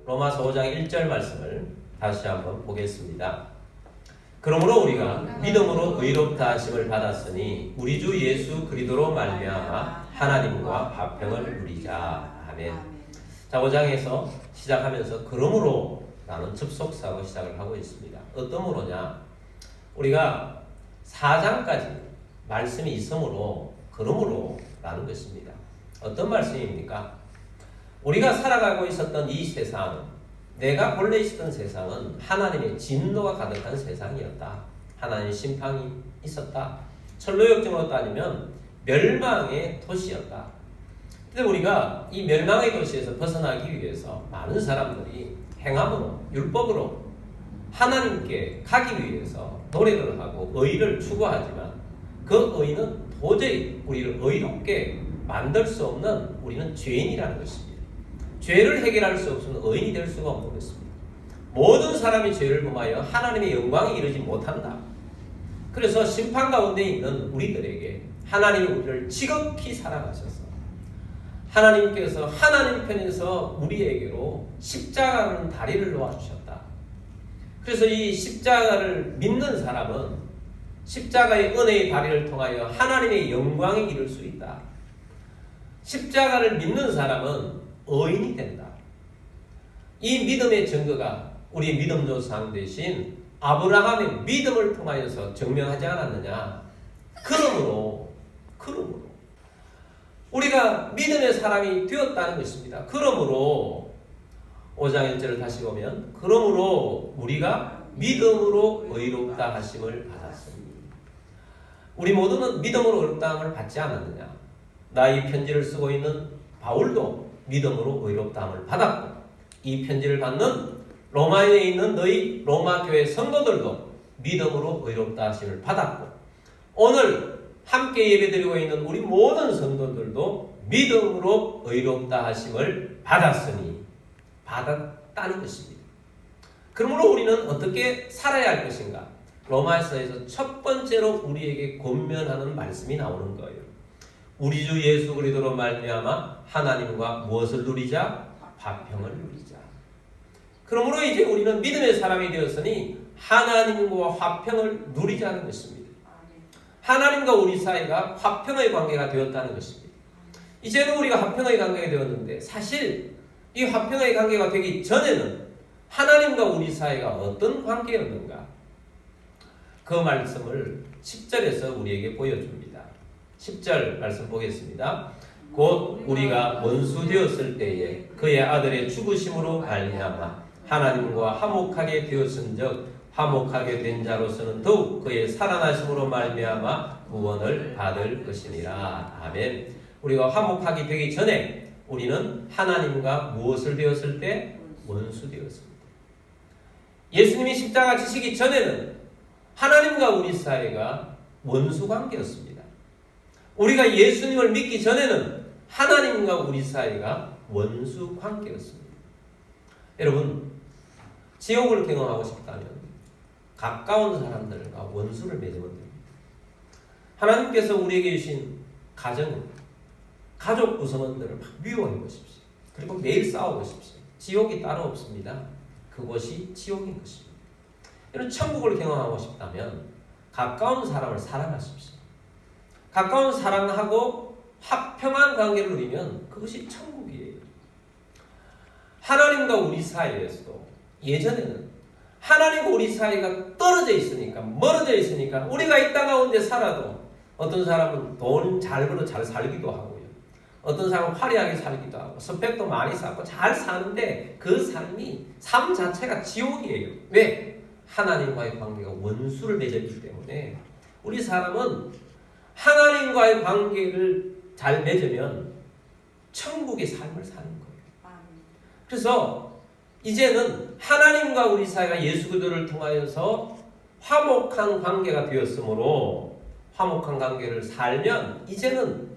로마서 5장 1절 말씀을 다시 한번 보겠습니다. 그러므로 우리가 믿음으로 의롭다 하심을 받았으니 우리 주 예수 그리스도로 말미암아 하나님과 화평을 누리자. 아멘. 자, 5장에서 시작하면서 그러므로 라는 접속사로 시작을 하고 있습니다. 어떤 으로냐? 우리가 4장까지 말씀이 있으므로 그러므로 라는 것입니다. 어떤 말씀입니까? 우리가 살아가고 있었던 이 세상, 내가 본래 있었던 세상은 하나님의 진노가 가득한 세상이었다. 하나님의 심판이 있었다. 철로역정으로 따지면 멸망의 도시였다. 근데 우리가 이 멸망의 도시에서 벗어나기 위해서 많은 사람들이 행함으로, 율법으로 하나님께 가기 위해서 노력을 하고 의를 추구하지만 그 의는 도저히 우리를 의롭게 만들 수 없는 우리는 죄인이라는 것입니다. 죄를 해결할 수 없으면 의인이 될 수가 없는 것입니다. 모든 사람이 죄를 범하여 하나님의 영광에 이르지 못한다. 그래서 심판 가운데 있는 우리들에게 하나님이 우리를 지극히 사랑하셔서 하나님께서 하나님 편에서 우리에게로 십자가라는 다리를 놓아주셨다. 그래서 이 십자가를 믿는 사람은 십자가의 은혜의 다리를 통하여 하나님의 영광에 이를 수 있다. 십자가를 믿는 사람은 의인이 된다. 이 믿음의 증거가 우리 믿음 조상 대신 아브라함의 믿음을 통하여서 증명하지 않았느냐. 그러므로 우리가 믿음의 사람이 되었다는 것입니다. 그러므로 5장 1절을 다시 보면 그러므로 우리가 믿음으로 의롭다 하심을 받았습니다. 우리 모두는 믿음으로 의롭다 함을 받지 않았느냐. 나 이 편지를 쓰고 있는 바울도 믿음으로 의롭다 함을 받았고 이 편지를 받는 로마에 있는 너희 로마 교회 성도들도 믿음으로 의롭다 하심을 받았고 오늘 함께 예배드리고 있는 우리 모든 성도들도 믿음으로 의롭다 하심을 받았으니 받았다는 것입니다. 그러므로 우리는 어떻게 살아야 할 것인가? 로마서에서 첫 번째로 우리에게 권면하는 말씀이 나오는 거예요. 우리 주 예수 그리스도로 말미암아 하나님과 무엇을 누리자? 화평을 누리자. 그러므로 이제 우리는 믿음의 사람이 되었으니 하나님과 화평을 누리자는 것입니다. 하나님과 우리 사이가 화평의 관계가 되었다는 것입니다. 이제는 우리가 화평의 관계가 되었는데 사실 이 화평의 관계가 되기 전에는 하나님과 우리 사이가 어떤 관계였는가? 그 말씀을 10절에서 우리에게 보여줍니다. 10절 말씀 보겠습니다. 곧 우리가 원수 되었을 때에 그의 아들의 죽으심으로 말미암아 하나님과 화목하게 되었은즉 화목하게 된 자로서는 더욱 그의 살아나심으로 말미암아 구원을 받을 것이니라. 아멘. 우리가 화목하게 되기 전에 우리는 하나님과 무엇을 되었을 때? 원수 되었습니다. 예수님이 십자가 지시기 전에는 하나님과 우리 사이가 원수 관계였습니다. 우리가 예수님을 믿기 전에는 하나님과 우리 사이가 원수 관계였습니다. 여러분, 지옥을 경험하고 싶다면 가까운 사람들과 원수를 맺으면 됩니다. 하나님께서 우리에게 주신 가정, 가족 구성원들을 막 미워해 보십시오. 그리고 매일 싸워 보십시오. 지옥이 따로 없습니다. 그것이 지옥인 것입니다. 여러분, 천국을 경험하고 싶다면 가까운 사람을 사랑하십시오. 가까운 사랑하고 화평한 관계를 누리면 그것이 천국이에요. 하나님과 우리 사이에서도 예전에는 하나님과 우리 사이가 떨어져 있으니까 멀어져 있으니까 우리가 이 땅 가운데 살아도 어떤 사람은 돈 잘 벌어 잘 살기도 하고요. 어떤 사람은 화려하게 살기도 하고 스펙도 많이 쌓고 잘 사는데 그 삶 자체가 지옥이에요. 왜? 하나님과의 관계가 원수를 맺었기 때문에 우리 사람은 하나님과의 관계를 잘 맺으면 천국의 삶을 사는 거예요. 그래서 이제는 하나님과 우리 사이가 예수 그리스도를 통하여서 화목한 관계가 되었으므로 화목한 관계를 살면 이제는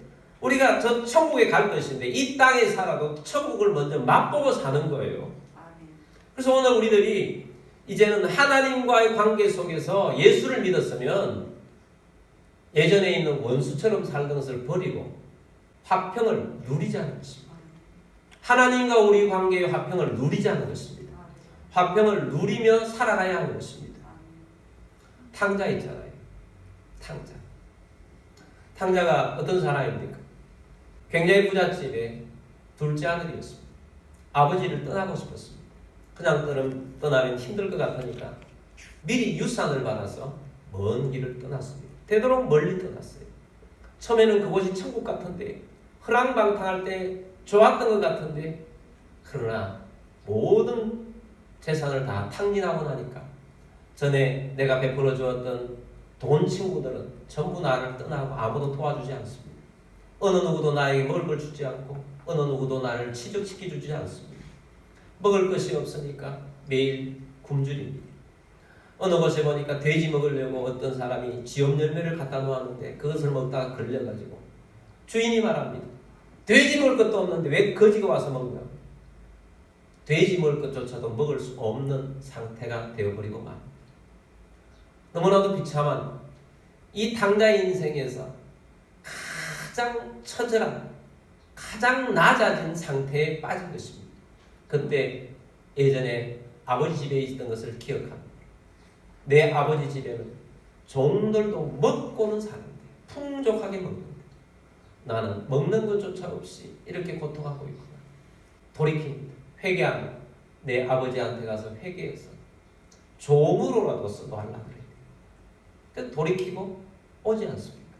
우리가 저 천국에 갈 것인데 이 땅에 살아도 천국을 먼저 맛보고 사는 거예요. 그래서 오늘 우리들이 이제는 하나님과의 관계 속에서 예수를 믿었으면 예전에 있는 원수처럼 살던 것을 버리고 화평을 누리자는 것입니다. 하나님과 우리 관계의 화평을 누리자는 것입니다. 화평을 누리며 살아가야 하는 것입니다. 탕자 있잖아요. 탕자. 탕자가 어떤 사람입니까? 굉장히 부잣집에 둘째 아들이었습니다. 아버지를 떠나고 싶었습니다. 그냥 떠나면 힘들 것 같으니까 미리 유산을 받아서 먼 길을 떠났습니다. 되도록 멀리 떠났어요. 처음에는 그곳이 천국 같은데, 허랑방탕할 때 좋았던 것 같은데, 그러나 모든 재산을 다 탕진하고 나니까 전에 내가 베풀어 주었던 돈 친구들은 전부 나를 떠나고 아무도 도와주지 않습니다. 어느 누구도 나에게 먹을 걸 주지 않고 어느 누구도 나를 취직시켜 주지 않습니다. 먹을 것이 없으니까 매일 굶주립니다. 어느 곳에 보니까 돼지 먹으려고 어떤 사람이 지엽 열매를 갖다 놓았는데 그것을 먹다가 걸려가지고 주인이 말합니다. 돼지 먹을 것도 없는데 왜 거지가 와서 먹냐? 돼지 먹을 것조차도 먹을 수 없는 상태가 되어버리고 맙니다. 너무나도 비참한 이 탕자의 인생에서 가장 처절한, 가장 낮아진 상태에 빠진 것입니다. 그때 예전에 아버지 집에 있던 것을 기억합니다. 내 아버지 집에는 종들도 먹고는 사는데 풍족하게 먹는데 나는 먹는 것조차 없이 이렇게 고통하고 있구나. 돌이킵니다. 회개합니다. 내 아버지한테 가서 회개해서 종으로라도 써놓으려고 그래요. 그래서 돌이키고 오지 않습니까?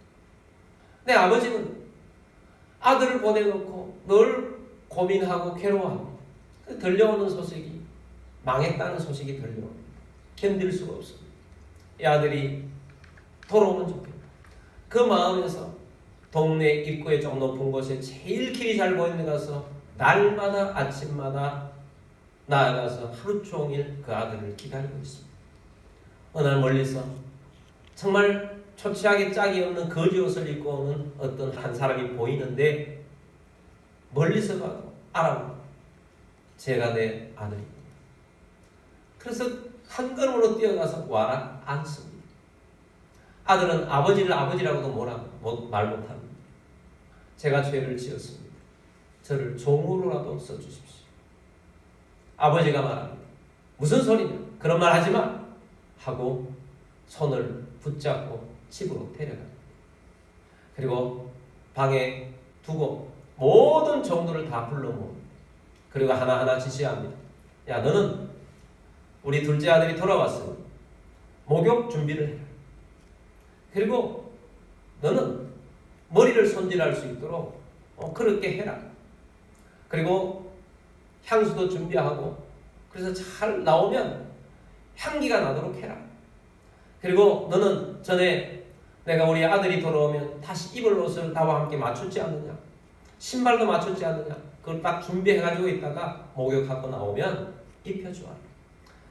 내 아버지는 아들을 보내놓고 늘 고민하고 괴로워합니다. 들려오는 소식이 망했다는 소식이 들려옵니다. 견딜 수가 없습니다. 이 아들이 돌아오면 좋겠다. 그 마음에서 동네 입구에 좀 높은 곳에 제일 길이 잘 보이는 데 가서 날마다 아침마다 나아가서 하루 종일 그 아들을 기다리고 있습니다. 어느 날 멀리서 정말 초췌하게 짝이 없는 거지 옷을 입고 오는 어떤 한 사람이 보이는데 멀리서 봐도 알아봅니다. 제가 내 아들입니다. 그래서 한 걸음으로 뛰어가서 와라 앉습니다. 아들은 아버지를 아버지라고도 말 못합니다. 제가 죄를 지었습니다. 저를 종으로라도 써주십시오. 아버지가 말합니다. 무슨 소리냐? 그런 말 하지 마! 하고 손을 붙잡고 집으로 데려갑니다. 그리고 방에 두고 모든 종들을 다 불러 모읍니다. 그리고 하나하나 지시합니다. 야, 너는 우리 둘째 아들이 돌아왔으니 목욕 준비를 해라. 그리고 너는 머리를 손질할 수 있도록 그렇게 해라. 그리고 향수도 준비하고 그래서 잘 나오면 향기가 나도록 해라. 그리고 너는 전에 내가 우리 아들이 돌아오면 다시 입을 옷을 나와 함께 맞췄지 않느냐? 신발도 맞췄지 않느냐? 그걸 딱 준비해가지고 있다가 목욕하고 나오면 입혀주라.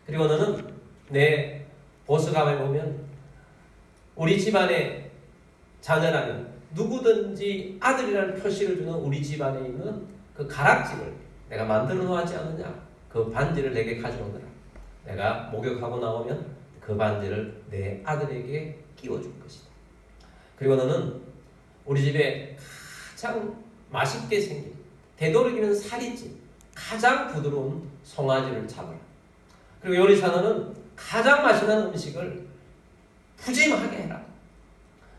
그리고 너는 내 보석함에 보면 우리 집안에 자녀라면 누구든지 아들이라는 표시를 주는 우리 집안에 있는 그 가락지를 내가 만들어 놓았지 않느냐? 그 반지를 내게 가져오느라. 내가 목욕하고 나오면 그 반지를 내 아들에게 끼워줄 것이다. 그리고 너는 우리 집에 가장 맛있게 생긴 되도록이면 살이 찐 가장 부드러운 송아지를 잡아라. 그리고 요리사는 가장 맛있는 음식을 푸짐하게 해라.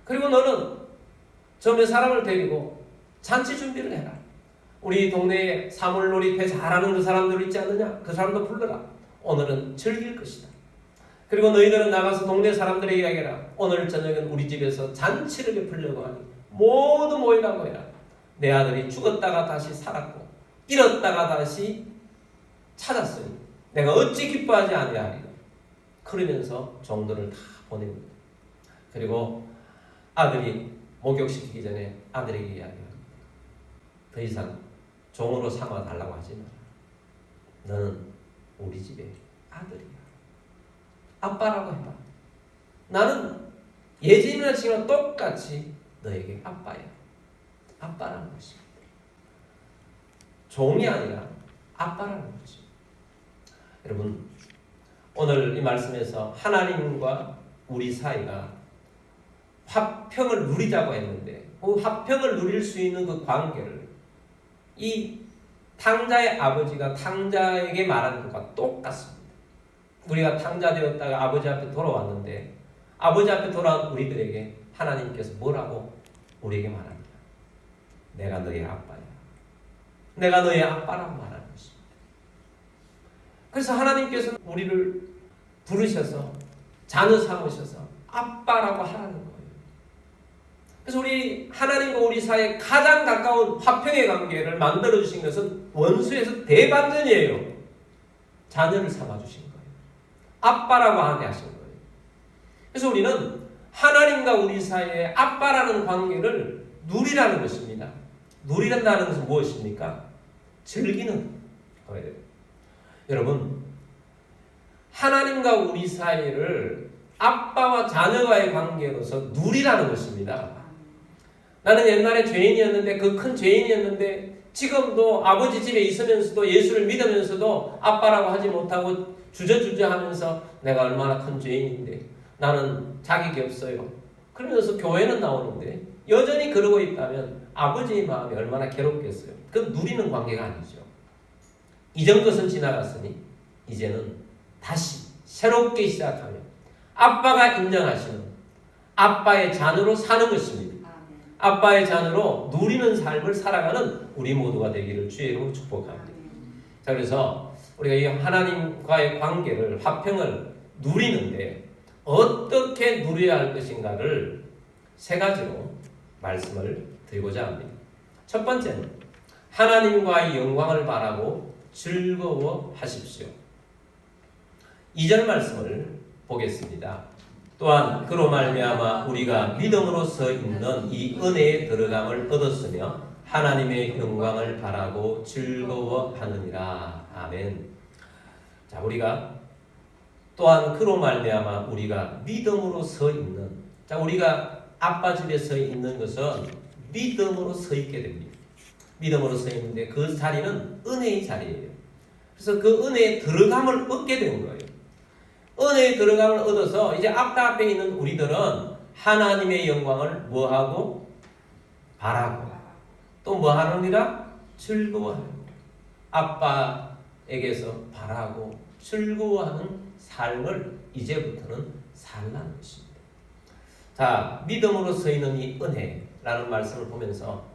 그리고 너는 전에 사람을 데리고 잔치 준비를 해라. 우리 동네에 사물놀이패 잘하는 그 사람들 있지 않느냐? 그 사람도 불러라. 오늘은 즐길 것이다. 그리고 너희들은 나가서 동네 사람들에게 이야기해라. 오늘 저녁은 우리 집에서 잔치를 베풀려고 하니 모두 모이라고 해라. 내 아들이 죽었다가 다시 살았고 잃었다가 다시 찾았으니 내가 어찌 기뻐하지 아니하리까. 그러면서 종들을 다 보냅니다. 그리고 아들이 목욕시키기 전에 아들에게 이야기합니다. 더 이상 종으로 삼아달라고 하지 마라. 너는 우리 집의 아들이야. 아빠라고 해봐. 나는 예전이나 지금이나 똑같이 너에게 아빠야. 아빠라는 것입니다. 종이 아니라 아빠라는 거죠. 여러분, 오늘 이 말씀에서 하나님과 우리 사이가 화평을 누리자고 했는데 그 화평을 누릴 수 있는 그 관계를 이 탕자의 아버지가 탕자에게 말하는 것과 똑같습니다. 우리가 탕자 되었다가 아버지 앞에 돌아왔는데 아버지 앞에 돌아온 우리들에게 하나님께서 뭐라고 우리에게 말합니다. 내가 너의 아빠야. 내가 너의 아빠라고 말하는 것입니다. 그래서 하나님께서 우리를 부르셔서 자녀 삼으셔서 아빠라고 하라는 거예요. 그래서 우리 하나님과 우리 사이에 가장 가까운 화평의 관계를 만들어주신 것은 원수에서 대반전이에요. 자녀를 삼아주신 거예요. 아빠라고 하게 하신 거예요. 그래서 우리는 하나님과 우리 사이에 아빠라는 관계를 누리라는 것입니다. 누리란다는 것은 무엇입니까? 즐기는 거예요. 여러분, 하나님과 우리 사이를 아빠와 자녀와의 관계로서 누리라는 것입니다. 나는 옛날에 죄인이었는데 그 큰 죄인이었는데 지금도 아버지 집에 있으면서도 예수를 믿으면서도 아빠라고 하지 못하고 주저주저하면서 내가 얼마나 큰 죄인인데 나는 자격이 없어요. 그러면서 교회는 나오는데 여전히 그러고 있다면 아버지의 마음이 얼마나 괴롭겠어요. 그건 누리는 관계가 아니죠. 이전 것은 지나갔으니 이제는 다시 새롭게 시작하며 아빠가 인정하시는 아빠의 자녀로 사는 것입니다. 아빠의 자녀로 누리는 삶을 살아가는 우리 모두가 되기를 주의 이름으로 축복합니다. 자, 그래서 우리가 이 하나님과의 관계를 화평을 누리는데 어떻게 누려야 할 것인가를 세 가지로 말씀을 드리고자 합니다. 첫 번째는 하나님과의 영광을 바라고 즐거워하십시오. 2절 말씀을 보겠습니다. 또한 그로 말미암아 우리가 믿음으로서 있는 이 은혜에 들어감을 얻었으며 하나님의 영광을 바라고 즐거워하느니라. 아멘. 자, 우리가 또한 그로 말미암아 우리가 믿음으로 서 있는, 자, 우리가 아빠 집에 서 있는 것은 믿음으로 서 있게 됩니다. 믿음으로 서 있는데 그 자리는 은혜의 자리예요. 그래서 그 은혜에 들어감을 얻게 되는 거예요. 은혜에 들어감을 얻어서 이제 앞에 있는 우리들은 하나님의 영광을 뭐하고? 바라고. 또 뭐하느니라? 즐거워하는 거예요. 아빠에게서 바라고 즐거워하는 삶을 이제부터는 살라는 것입니다. 자, 믿음으로 서 있는 이 은혜라는 말씀을 보면서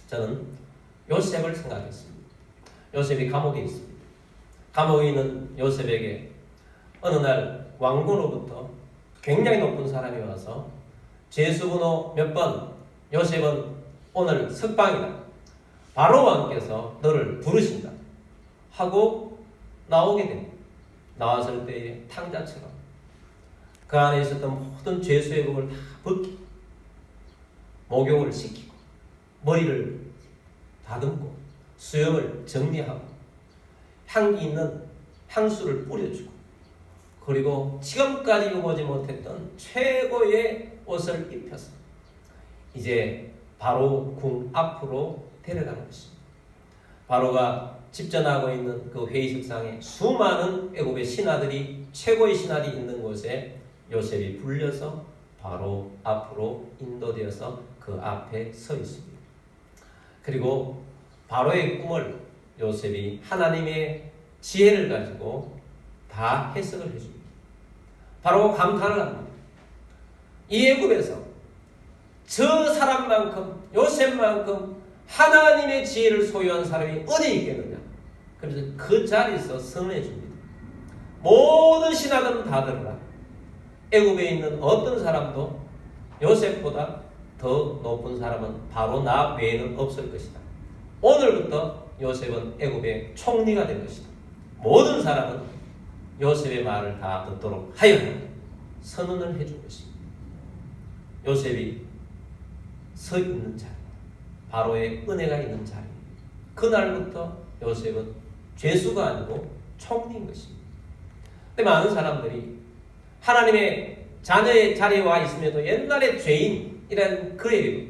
저는 요셉을 생각했습니다. 요셉이 감옥에 있습니다. 감옥에 있는 요셉에게 어느 날 왕궁으로부터 굉장히 높은 사람이 와서 죄수번호 몇 번, 요셉은 오늘 석방이다. 바로 왕께서 너를 부르신다. 하고 나오게 됩니다. 나왔을 때에 탕자처럼 그 안에 있었던 모든 죄수의 복을 다 벗기고 목욕을 시키고 머리를 다듬고 수염을 정리하고 향기 있는 향수를 뿌려주고 그리고 지금까지 입어보지 못했던 최고의 옷을 입혀서 이제 바로 궁 앞으로 데려가는 것입니다. 바로가 집전하고 있는 그 회의석상에 수많은 애굽의 신하들이 최고의 신하들이 있는 곳에 요셉이 불려서 바로 앞으로 인도되어서 그 앞에 서 있습니다. 그리고 바로의 꿈을 요셉이 하나님의 지혜를 가지고 다 해석을 해줍니다. 바로 감탄을 합니다. 이 애굽에서 저 사람만큼 요셉만큼 하나님의 지혜를 소유한 사람이 어디 있겠느냐. 그래서 그 자리에서 선언해 줍니다. 모든 신하들은 다 들어라. 애굽에 있는 어떤 사람도 요셉보다 더 높은 사람은 바로 나 외에는 없을 것이다. 오늘부터 요셉은 애굽의 총리가 될 것이다. 모든 사람은 요셉의 말을 다 듣도록 하여 선언을 해준 것입니다. 요셉이 서 있는 자리, 바로의 은혜가 있는 자리. 그날부터 요셉은 죄수가 아니고 총리인 것입니다. 근데 많은 사람들이 하나님의 자녀의 자리에 와 있음에도 옛날에 죄인이라는 그래요.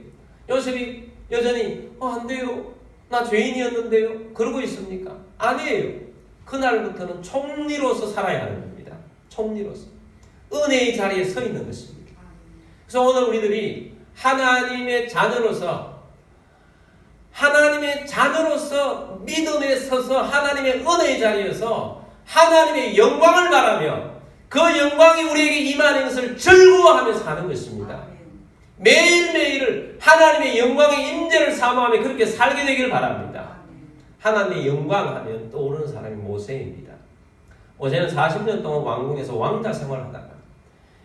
요셉이 여전히 안 돼요. 나 죄인이었는데요. 그러고 있습니까? 아니에요. 그날부터는 총리로서 살아야 하는 겁니다. 총리로서. 은혜의 자리에 서 있는 것입니다. 그래서 오늘 우리들이 하나님의 자녀로서 하나님의 자녀로서 믿음에 서서 하나님의 은혜의 자리에서 하나님의 영광을 바라며 그 영광이 우리에게 임하는 것을 즐거워하며 사는 것입니다. 매일매일을 하나님의 영광의 임재를 사모하며 그렇게 살게 되기를 바랍니다. 하나님의 영광 하면 떠오르는 사람이 모세입니다. 모세는 40년 동안 왕궁에서 왕자 생활하다가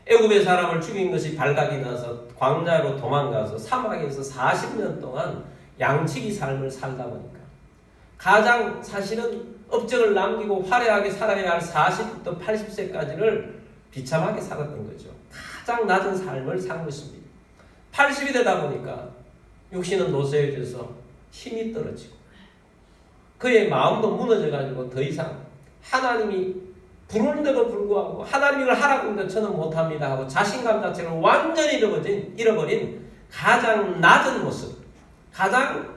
애굽의 사람을 죽인 것이 발각이 나서 광야로 도망가서 사막에서 40년 동안 양치기 삶을 살다 보니까 가장 사실은 업적을 남기고 화려하게 살아야 할 40부터 80세까지를 비참하게 살았던 거죠. 가장 낮은 삶을 산 것입니다. 80이 되다 보니까 육신은 노쇠해져서 힘이 떨어지고 그의 마음도 무너져가지고 더 이상 하나님이 부르는데도 불구하고 하나님이 이걸 하라고 하는데 저는 못합니다 하고 자신감 자체를 완전히 잃어버린 가장 낮은 모습, 가장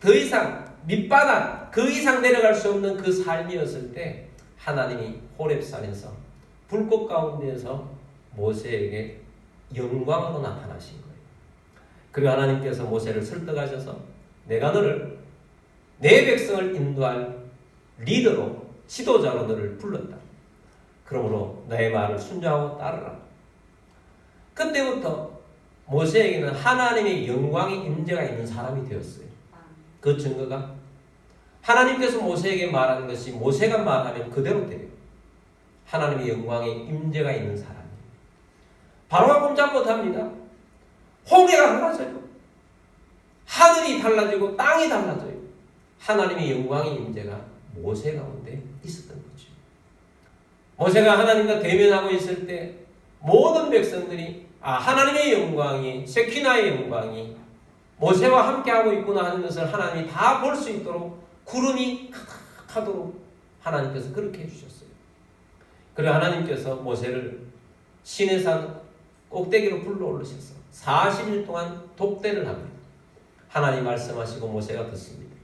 더 이상 밑바닥 그 이상 내려갈 수 없는 그 삶이었을 때 하나님이 호렙산에서 불꽃 가운데에서 모세에게 영광으로 나타나신 거예요. 그리고 하나님께서 모세를 설득하셔서 내가 너를 내 백성을 인도할 리더로 지도자로 너를 불렀다. 그러므로 나의 말을 순종하고 따르라. 그때부터 모세에게는 하나님의 영광의 임재가 있는 사람이 되었어요. 그 증거가 하나님께서 모세에게 말하는 것이 모세가 말하면 그대로 돼요. 하나님의 영광의 임재가 있는 사람이에요. 바로가 꼼짝 못합니다. 홍해가 달라져요. 하늘이 달라지고 땅이 달라져요. 하나님의 영광의 임재가 모세 가운데 있었던 거죠. 모세가 하나님과 대면하고 있을 때 모든 백성들이 하나님의 영광이 세키나의 영광이 모세와 함께하고 있구나 하는 것을 하나님이 다 볼 수 있도록 구름이 가득하도록 하나님께서 그렇게 해주셨어요. 그리고 하나님께서 모세를 시내산 꼭대기로 불러올리셔서 40일 동안 독대를 합니다. 하나님 말씀하시고 모세가 듣습니다.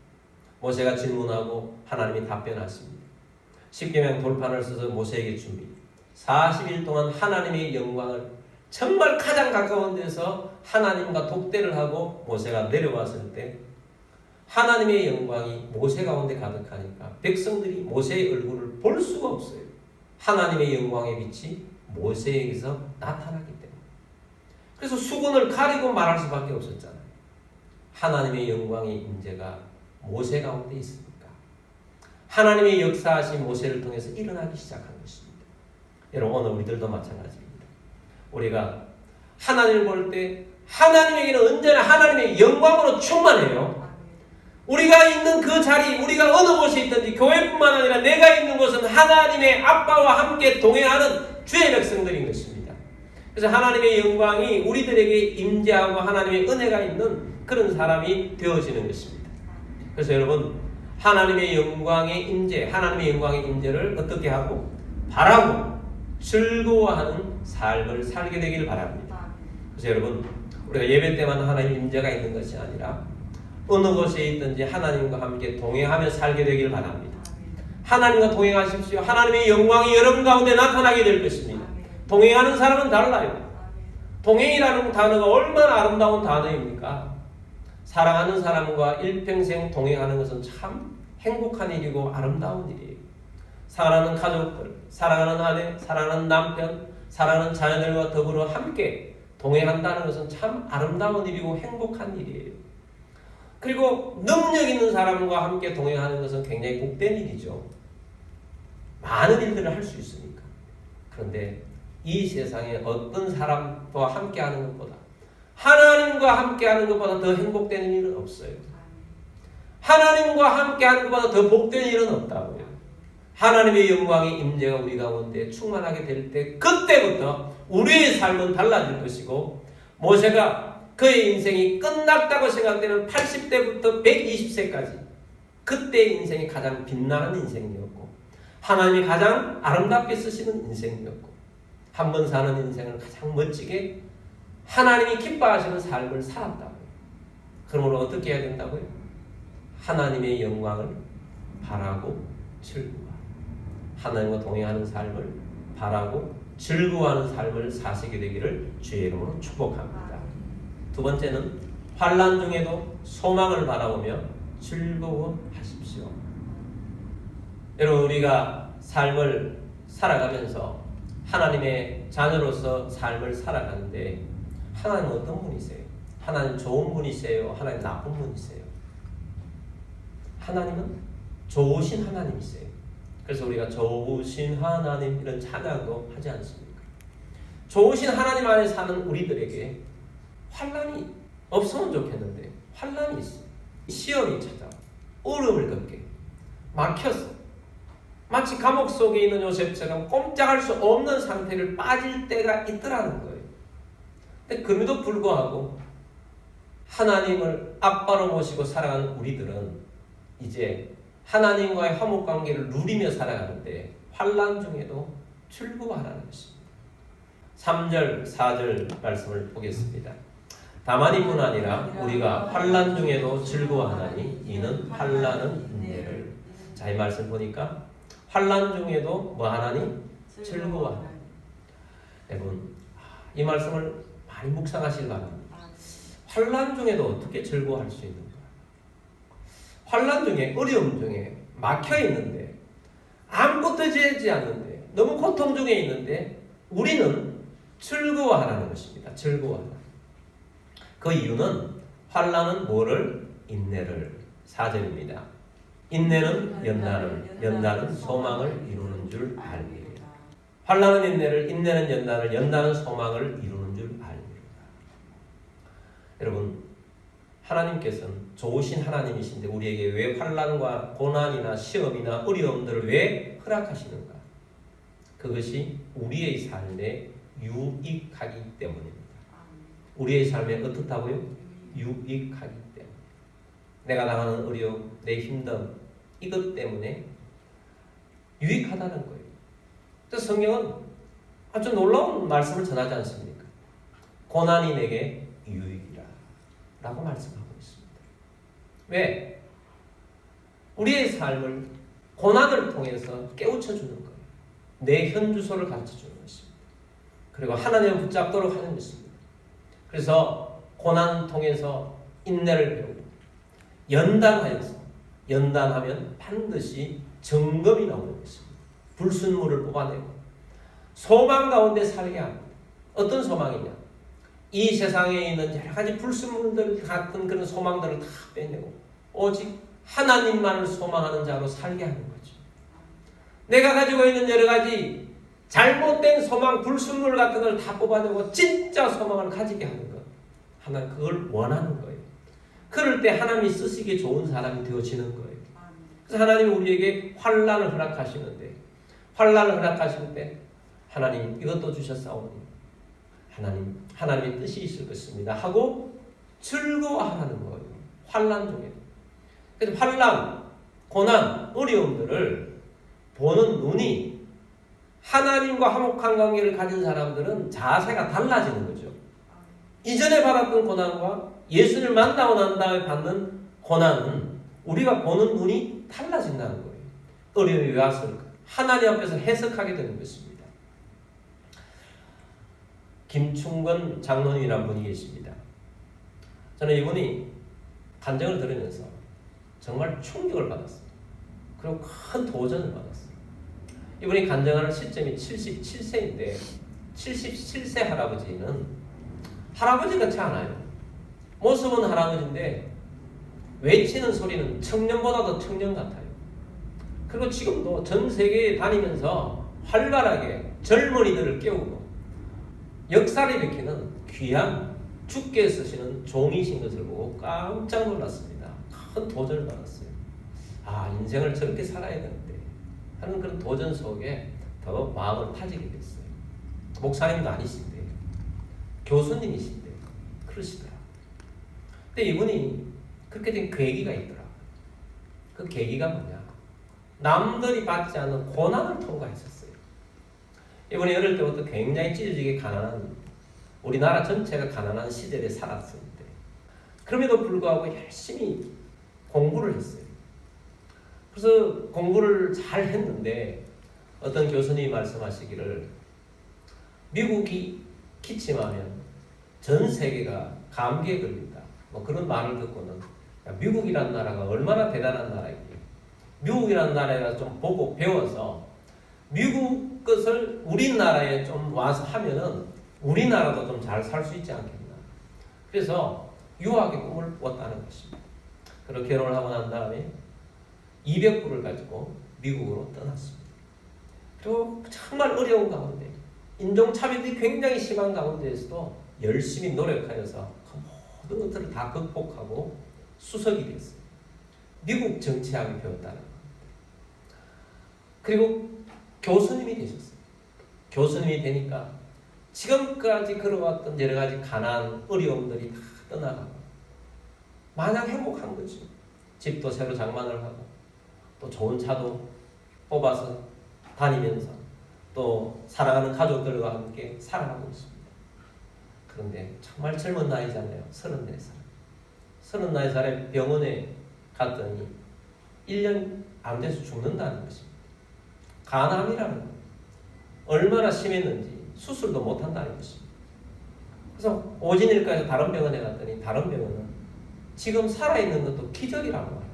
모세가 질문하고 하나님이 답변하십니다. 십계명 돌판을 써서 모세에게 줍니다. 40일 동안 하나님의 영광을 정말 가장 가까운 데서 하나님과 독대를 하고 모세가 내려왔을 때 하나님의 영광이 모세 가운데 가득하니까 백성들이 모세의 얼굴을 볼 수가 없어요. 하나님의 영광의 빛이 모세에게서 나타나기 때문에. 그래서 수군을 가리고 말할 수밖에 없었잖아요. 하나님의 영광의 임재가 모세 가운데 있으니까 하나님의 역사하신 모세를 통해서 일어나기 시작한 것입니다. 여러분 오늘 우리들도 마찬가지입니다. 우리가 하나님을 볼 때 하나님에게는 언제나 하나님의 영광으로 충만해요. 우리가 있는 그 자리, 우리가 어느 곳에 있든지 교회뿐만 아니라 내가 있는 곳은 하나님의 아빠와 함께 동행하는 주의 백성들인 것입니다. 그래서 하나님의 영광이 우리들에게 임재하고 하나님의 은혜가 있는 그런 사람이 되어지는 것입니다. 그래서 여러분 하나님의 영광의 임재, 하나님의 영광의 임재를 어떻게 하고 바라고 즐거워하는 삶을 살게 되기를 바랍니다. 그래서 여러분 우리가 예배 때만 하나님 임재가 있는 것이 아니라 어느 곳에 있든지 하나님과 함께 동행하며 살게 되기를 바랍니다. 하나님과 동행하십시오. 하나님의 영광이 여러분 가운데 나타나게 될 것입니다. 동행하는 사람은 달라요. 동행이라는 단어가 얼마나 아름다운 단어입니까? 사랑하는 사람과 일평생 동행하는 것은 참 행복한 일이고 아름다운 일이에요. 사랑하는 가족들, 사랑하는 아내, 사랑하는 남편, 사랑하는 자녀들과 더불어 함께 동행한다는 것은 참 아름다운 일이고 행복한 일이에요. 그리고 능력 있는 사람과 함께 동행하는 것은 굉장히 복된 일이죠. 많은 일들을 할 수 있으니까. 그런데 이 세상에 어떤 사람과 함께하는 것보다 하나님과 함께하는 것보다 더 행복된 일은 없어요. 하나님과 함께하는 것보다 더 복된 일은 없다고요. 하나님의 영광의 임재가 우리 가운데 충만하게 될 때 그때부터 우리의 삶은 달라질 것이고 모세가 그의 인생이 끝났다고 생각되는 80대부터 120세까지 그때의 인생이 가장 빛나는 인생이었고 하나님이 가장 아름답게 쓰시는 인생이었고 한 번 사는 인생을 가장 멋지게 하나님이 기뻐하시는 삶을 살았다고요. 그러므로 어떻게 해야 된다고요? 하나님의 영광을 바라고 즐거워 하나님과 동행하는 삶을 바라고 즐거워하는 삶을 사시게 되기를 주의 이름으로 축복합니다. 두 번째는 환난 중에도 소망을 바라보며 즐거워하십시오. 여러분, 우리가 삶을 살아가면서 하나님의 자녀로서 삶을 살아가는데 하나님 어떤 분이세요? 하나님 좋은 분이세요? 하나님 나쁜 분이세요? 하나님은 좋으신 하나님이세요. 그래서 우리가 좋으신 하나님 이런 찬양도 하지 않습니까? 좋으신 하나님 안에 사는 우리들에게 환난이 없으면 좋겠는데 환난이 있어요. 시험이 찾아와 어려움을 겪게 막혔어. 마치 감옥 속에 있는 요셉처럼 꼼짝할 수 없는 상태를 빠질 때가 있더라는 거예요. 근데 그럼에도 불구하고 하나님을 아빠로 모시고 살아가는 우리들은 이제 하나님과의 화목관계를 누리며 살아가는데 환난 중에도 즐거워하라는 것입니다. 3절, 4절 말씀을 보겠습니다. 다만 이뿐 아니라 우리가 환난 중에도 즐거워하나니 이는 환난은 인내를. 자, 이 말씀 보니까 환난 중에도 뭐 하나니? 즐거워하나니. 여러분, 이 말씀을 많이 묵상하시기 바랍니다. 환난 중에도 어떻게 즐거워할 수 있는가? 환난 중에, 어려움 중에 막혀 있는데 아무것도 되지 않는데 너무 고통 중에 있는데 우리는 즐거워하라는 것입니다. 즐거워하라. 그 이유는 환난은 뭐를? 인내를. 4절입니다. 인내는 연단을, 연단은 소망을 이루는 줄 알리라. 환난은 인내를, 인내는 연단을, 연단은 소망을 이루는 줄 알리라. 여러분, 하나님께서는 좋으신 하나님이신데 우리에게 왜 환난과 고난이나 시험이나 어려움들을 왜 허락하시는가? 그것이 우리의 삶에 유익하기 때문입니다. 우리의 삶에 어떻다고요? 유익하기 때문에. 내가 당하는 어려움, 내 힘듦, 이것 때문에 유익하다는 거예요. 그래서 성경은 아주 놀라운 말씀을 전하지 않습니까? 고난이 내게 유익이라 라고 말씀하고 있습니다. 왜? 우리의 삶을 고난을 통해서 깨우쳐주는 거예요. 내 현주소를 가르쳐주는 것입니다. 그리고 하나님을 붙잡도록 하는 것입니다. 그래서 고난을 통해서 인내를 배우고 연단하여서, 연단하면 반드시 정금이 나오는 것입니다. 불순물을 뽑아내고 소망 가운데 살게 합니다. 어떤 소망이냐? 이 세상에 있는 여러 가지 불순물들 같은 그런 소망들을 다 빼내고 오직 하나님만을 소망하는 자로 살게 하는 거죠. 내가 가지고 있는 여러 가지 잘못된 소망, 불순물 같은 걸 다 뽑아내고 진짜 소망을 가지게 하는 것. 하나님 그걸 원하는 거예요. 그럴 때 하나님이 쓰시기에 좋은 사람이 되어지는 거예요. 그래서 하나님이 우리에게 환난을 허락하시는데 환난을 허락하실 때 하나님 이것도 주셨사오니 하나님의 뜻이 있을 것입니다 하고 즐거워하는 거예요. 환난 중에. 그래서 환난, 고난, 어려움들을 보는 눈이 하나님과 화목한 관계를 가진 사람들은 자세가 달라지는 거죠. 이전에 받았던 고난과 예수를 만나고 난 다음에 받는 고난은 우리가 보는 눈이 달라진다는 거예요. 어려움이 왜 왔을까? 하나님 앞에서 해석하게 되는 것입니다. 김충건 장로님이라는 분이 계십니다. 저는 이분이 간증을 들으면서 정말 충격을 받았어요. 그리고 큰 도전을 받았어요. 이분이 간증하는 시점이 77세인데 77세 할아버지는 할아버지 같지 않아요. 모습은 할아버지인데 외치는 소리는 청년보다도 청년 같아요. 그리고 지금도 전 세계에 다니면서 활발하게 젊은이들을 깨우고 역사를 일으키는 귀한 주께 쓰시는 종이신 것을 보고 깜짝 놀랐습니다. 큰 도전을 받았어요. 아, 인생을 저렇게 살아야 되는데 하는 그런 도전 속에 더 마음을 파지게 됐어요. 목사님도 아니신데 교수님이신데 그러시더라고요. 근데 이분이 그렇게 된 계기가 있더라고요. 그 계기가 뭐냐? 남들이 받지 않는 고난을 통과했었어요. 이분이 어릴 때부터 굉장히 찢어지게 가난한, 우리나라 전체가 가난한 시절에 살았었는데 그럼에도 불구하고 열심히 공부를 했어요. 그래서 공부를 잘 했는데 어떤 교수님이 말씀하시기를 미국이 기침하면 전 세계가 감기에 걸린다. 뭐 그런 말을 듣고는 야, 미국이라는 나라가 얼마나 대단한 나라이기. 미국이라는 나라에 좀 보고 배워서 미국 것을 우리나라에 좀 와서 하면은 우리나라도 좀 잘 살 수 있지 않겠나. 그래서 유학의 꿈을 꿨다는 것입니다. 그리고 결혼을 하고 난 다음에 200불을 가지고 미국으로 떠났습니다. 그리고 정말 어려운 가운데 인종차별이 굉장히 심한 가운데에서도 열심히 노력하여서 그 모든 것들을 다 극복하고 수석이 됐어요. 미국 정치학을 배웠다는 겁니다. 그리고 교수님이 되셨어요. 교수님이 되니까 지금까지 걸어왔던 여러 가지 가난, 어려움들이 다 떠나가고 마냥 행복한 거죠. 집도 새로 장만을 하고 또 좋은 차도 뽑아서 다니면서 또 사랑하는 가족들과 함께 살아가고 있습니다. 그런데 정말 젊은 나이잖아요. 34살. 34살에 병원에 갔더니 1년 안 돼서 죽는다는 것입니다. 간암이라는 것. 얼마나 심했는지 수술도 못한다는 것입니다. 그래서 오진일과에서 다른 병원에 갔더니 다른 병원은 지금 살아있는 것도 기적이라고 말합니다.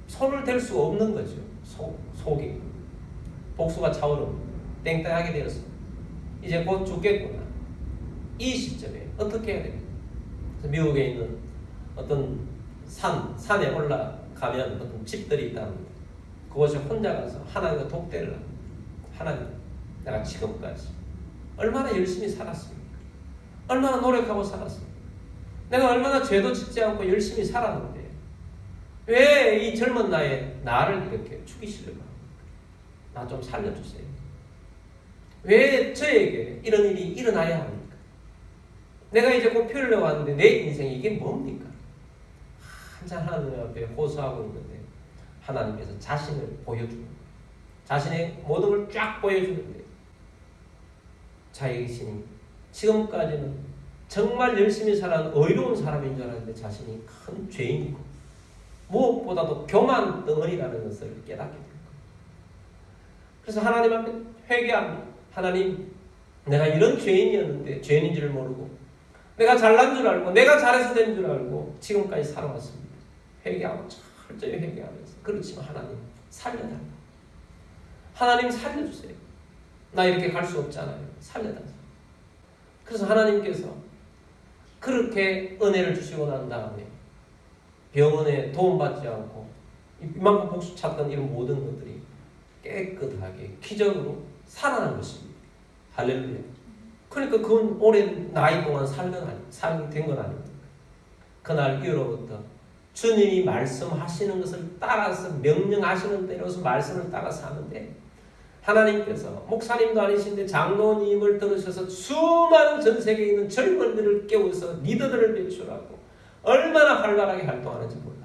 손을 댈 수가 없는 거죠. 속이. 복수가 차오릅니다. 땡땡하게 되었습니다. 이제 곧 죽겠구나. 이 시점에 어떻게 해야 되겠냐. 그래서 미국에 있는 어떤 산에 올라가면 어떤 집들이 있답니다. 그곳에 혼자 가서 하나님과 독대를 합니다. 하나님, 내가 지금까지 얼마나 열심히 살았습니까? 얼마나 노력하고 살았습니까? 내가 얼마나 죄도 짓지 않고 열심히 살았는데 왜 이 젊은 나이에 나를 이렇게 죽이시려고 합니까? 나 좀 살려주세요. 왜 저에게 이런 일이 일어나야 합니까? 내가 이제 곧 표를 왔는데 내 인생이 이게 뭡니까? 한참 하나님 앞에 호소하고 있는데 하나님께서 자신을 보여주는 거예요. 자신의 모든 걸 쫙 보여주는데 자신이 지금까지는 정말 열심히 살아온 의로운 사람인 줄 알았는데 자신이 큰 죄인이고 무엇보다도 교만 덩어리라는 것을 깨닫게 된 거예요. 그래서 하나님 앞에 회개합니다. 하나님, 내가 이런 죄인이었는데 죄인인 줄 모르고 내가 잘난 줄 알고 내가 잘해서 된 줄 알고 지금까지 살아왔습니다. 회개하고 철저히 회개하면서 그렇지만 하나님 살려달라. 하나님 살려주세요. 나 이렇게 갈 수 없잖아요. 살려달라. 그래서 하나님께서 그렇게 은혜를 주시고 난 다음에 병원에 도움받지 않고 이만큼 복수 찾던 이런 모든 것들이 깨끗하게 기적으로 살아난 것입니다. 할렐루야. 그러니까 그건 오랜 나이 동안 살게 된 건 아닙니다. 그날 이후로부터 주님이 말씀하시는 것을 따라서 명령하시는 대로서 말씀을 따라서 하는데 하나님께서 목사님도 아니신데 장로님을 들으셔서 수많은 전 세계에 있는 젊은이들을 깨워서 리더들을 배출하고 얼마나 활발하게 활동하는지 몰라요.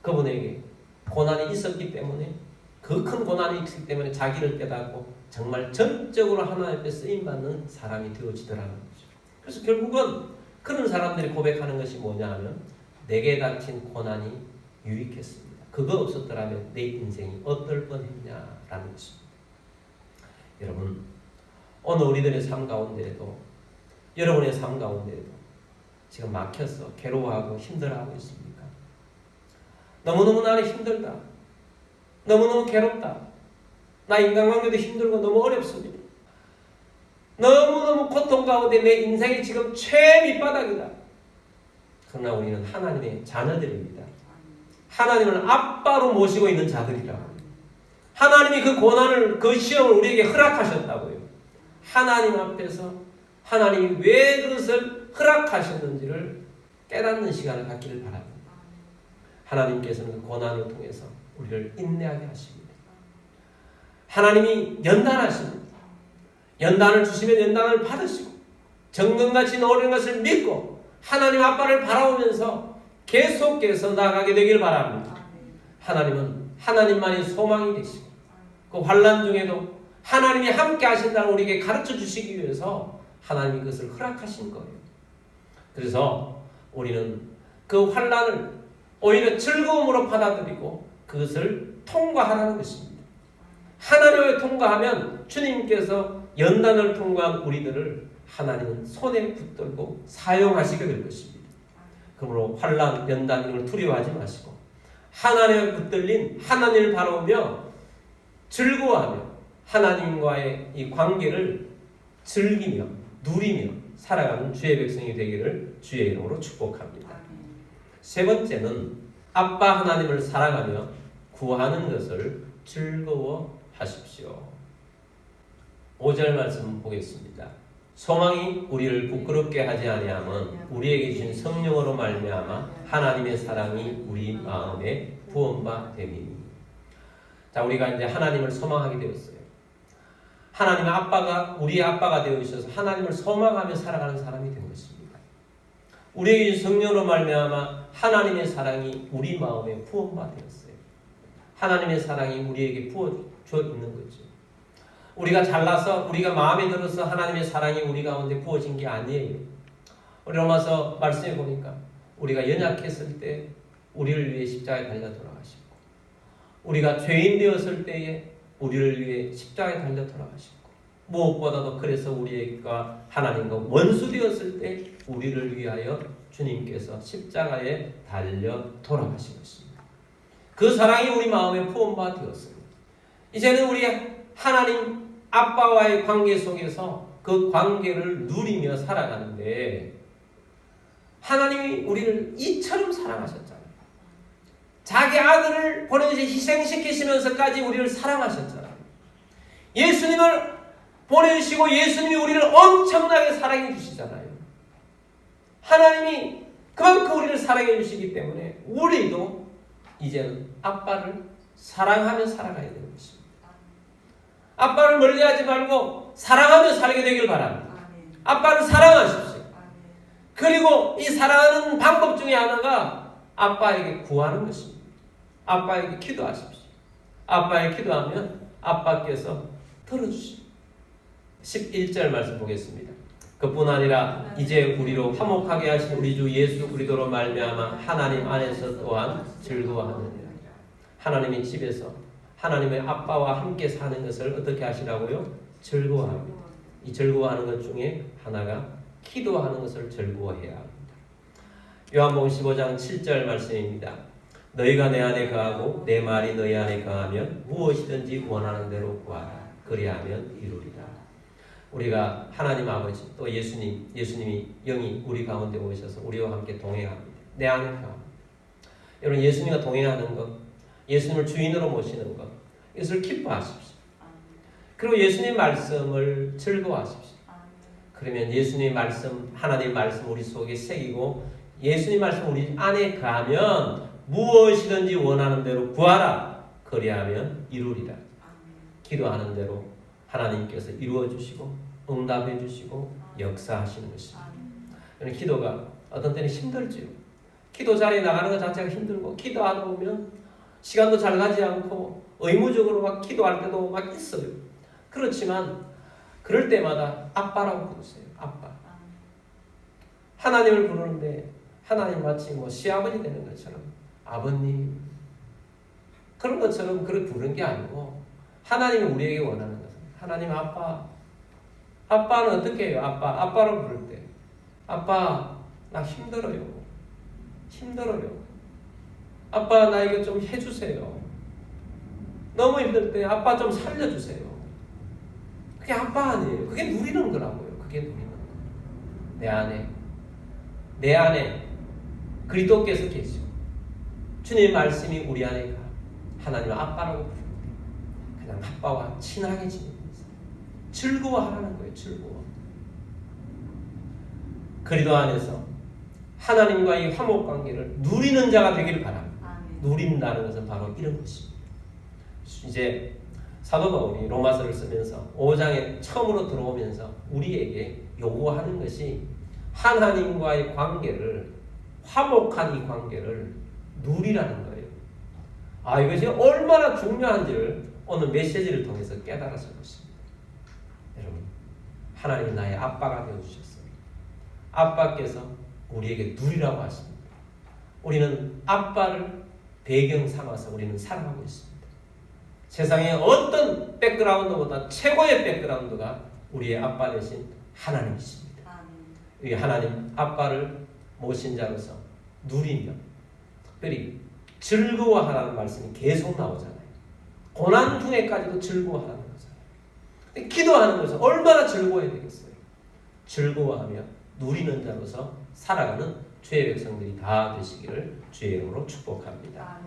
그분에게 고난이 있었기 때문에 그 큰 고난이 있기 때문에 자기를 깨닫고 정말 전적으로 하나님 앞에 쓰임받는 사람이 되어지더라는 거죠. 그래서 결국은 그런 사람들이 고백하는 것이 뭐냐 하면 내게 닥친 고난이 유익했습니다. 그거 없었더라면 내 인생이 어떨 뻔했냐라는 것입니다. 여러분, 오늘 우리들의 삶 가운데에도 여러분의 삶 가운데에도 지금 막혀서 괴로워하고 힘들어하고 있습니까? 너무너무 나는 힘들다. 너무너무 괴롭다. 나 인간관계도 힘들고 너무 어렵습니다. 너무너무 고통 가운데 내 인생이 지금 최밑바닥이다. 그러나 우리는 하나님의 자녀들입니다. 하나님을 아빠로 모시고 있는 자들이라고. 하나님이 그 고난을, 그 시험을 우리에게 허락하셨다고요. 하나님 앞에서 하나님이 왜 그것을 허락하셨는지를 깨닫는 시간을 갖기를 바랍니다. 하나님께서는 그 고난을 통해서 우리를 인내하게 하십니다. 하나님이 연단하십니다. 연단을 주시면 연단을 받으시고 정금같이 오르는 것을 믿고 하나님 아빠를 바라보면서 계속해서 나아가게 되길 바랍니다. 하나님은 하나님만이 소망이 되시고 그 환난 중에도 하나님이 함께 하신다는 우리에게 가르쳐 주시기 위해서 하나님이 그것을 허락하신 거예요. 그래서 우리는 그 환난을 오히려 즐거움으로 받아들이고 그것을 통과하라는 것입니다. 하나님을 통과하면 주님께서 연단을 통과한 우리들을 하나님은 손에 붙들고 사용하시게 될 것입니다. 그러므로 환난, 연단 이런 걸 두려워하지 마시고 하나님을 붙들린 하나님을 바라보며 즐거워하며 하나님과의 이 관계를 즐기며 누리며 살아가는 주의 백성이 되기를 주의 이름으로 축복합니다. 세 번째는 아빠 하나님을 사랑하며 구하는 것을 즐거워하십시오. 5절 말씀 보겠습니다. 소망이 우리를 부끄럽게 하지 아니함은 우리에게 주신 성령으로 말미암아 하나님의 사랑이 우리 마음에 부은 바 됨이니. 자, 우리가 이제 하나님을 소망하게 되었어요. 하나님의 아빠가 우리의 아빠가 되어 있어서 하나님을 소망하며 살아가는 사람이 된 것입니다. 우리에게 주신 성령으로 말미암아 하나님의 사랑이 우리 마음에 부은 바 되었어요. 하나님의 사랑이 우리에게 부어져 있는 거죠. 우리가 잘나서 우리가 마음에 들어서 하나님의 사랑이 우리 가운데 부어진 게 아니에요. 우리 로마서 말씀해 보니까 우리가 연약했을 때 우리를 위해 십자가에 달려 돌아가시고 우리가 죄인 되었을 때에 우리를 위해 십자가에 달려 돌아가시고 무엇보다도 그래서 우리가 하나님과 원수 되었을 때 우리를 위하여 주님께서 십자가에 달려 돌아가신 것입니다. 그 사랑이 우리 마음에 부은 바 되었습니다. 이제는 우리 하나님 아빠와의 관계 속에서 그 관계를 누리며 살아가는데 하나님이 우리를 이처럼 사랑하셨잖아요. 자기 아들을 보내서 희생시키시면서까지 우리를 사랑하셨잖아요. 예수님을 보내주시고 예수님이 우리를 엄청나게 사랑해 주시잖아요. 하나님이 그만큼 우리를 사랑해 주시기 때문에 우리도 이제는 아빠를 사랑하며 살아가야 되는 것입니다. 아빠를 멀리하지 말고 사랑하며 살게 되길 바랍니다. 아빠를 사랑하십시오. 그리고 이 사랑하는 방법 중에 하나가 아빠에게 구하는 것입니다. 아빠에게 기도하십시오. 아빠에게 기도하면 아빠께서 들어주십니다. 11절 말씀 보겠습니다. 그뿐 아니라 이제 우리로 화목하게 하신 우리 주 예수 그리스도로 말미암아 하나님 안에서 또한 즐거워하느니라. 하나님의 집에서 하나님의 아빠와 함께 사는 것을 어떻게 하시라고요? 즐거워합니다. 이 즐거워하는 것 중에 하나가 기도하는 것을 즐거워해야 합니다. 요한복음 15장 7절 말씀입니다. 너희가 내 안에 거하고 내 말이 너희 안에 거하면 무엇이든지 원하는 대로 구하라. 그리하면 이루리라. 우리가 하나님 아버지 또 예수님이 영이 우리 가운데 오셔서 우리와 함께 동행합니다. 내 안에 거합니다. 여러분 예수님과 동행하는 것, 예수님을 주인으로 모시는 것, 이것을 기뻐하십시오. 그리고 예수님 말씀을 즐거워하십시오. 그러면 예수님 말씀, 하나님 말씀 우리 속에 새기고 예수님 말씀 우리 안에 가면 무엇이든지 원하는 대로 구하라. 그리하면 이루리라. 기도하는 대로 하나님께서 이루어 주시고 응답해 주시고 역사하시는 것입니다. 기도가 어떤 때는 힘들지요. 기도 자리에 나가는 것 자체가 힘들고 기도하다 보면 시간도 잘 가지 않고 의무적으로 막 기도할 때도 막 있어요. 그렇지만 그럴 때마다 아빠라고 부르세요. 아빠. 하나님을 부르는데 하나님 마치 뭐 시아버지 되는 것처럼 아버님 그런 것처럼 그렇게 부르는 게 아니고 하나님이 우리에게 원하는 것은 하나님 아빠. 아빠는 어떻게 해요? 아빠라고 부를 때 아빠 나 힘들어요. 아빠 나 이거 좀 해주세요. 너무 힘들 때 아빠 좀 살려주세요. 그게 아빠 아니에요. 그게 누리는 거라고요. 그게 누리는 거. 내 안에 그리스도께서 계시고 주님의 말씀이 우리 안에 가 하나님을 아빠라고 부르는데 그냥 아빠와 친하게 지내면서 즐거워하라는 거예요. 즐거워. 그리스도 안에서 하나님과의 화목관계를 누리는 자가 되기를 바랍니다. 누린다는 것은 바로 이런 것입니다. 이제 사도 바울이 로마서를 쓰면서 5장에 처음으로 들어오면서 우리에게 요구하는 것이 하나님과의 관계를 화목한 이 관계를 누리라는 거예요. 이것이 얼마나 중요한지를 오늘 메시지를 통해서 깨달았을 것입니다. 여러분, 하나님이 나의 아빠가 되어주셨어요. 아빠께서 우리에게 누리라고 하십니다. 우리는 아빠를 배경 삼아서 우리는 살아가고 있습니다. 세상의 어떤 백그라운드보다 최고의 백그라운드가 우리의 아빠 되신 하나님이십니다. 이 하나님 아빠를 모신 자로서 누리며 특별히 즐거워하라는 말씀이 계속 나오잖아요. 고난 중에까지도 즐거워하라는 거잖아요. 기도하는 것은 얼마나 즐거워야 되겠어요. 즐거워하며 누리는 자로서 살아가는 주의 백성들이 다 되시기를 주의 이름으로 축복합니다.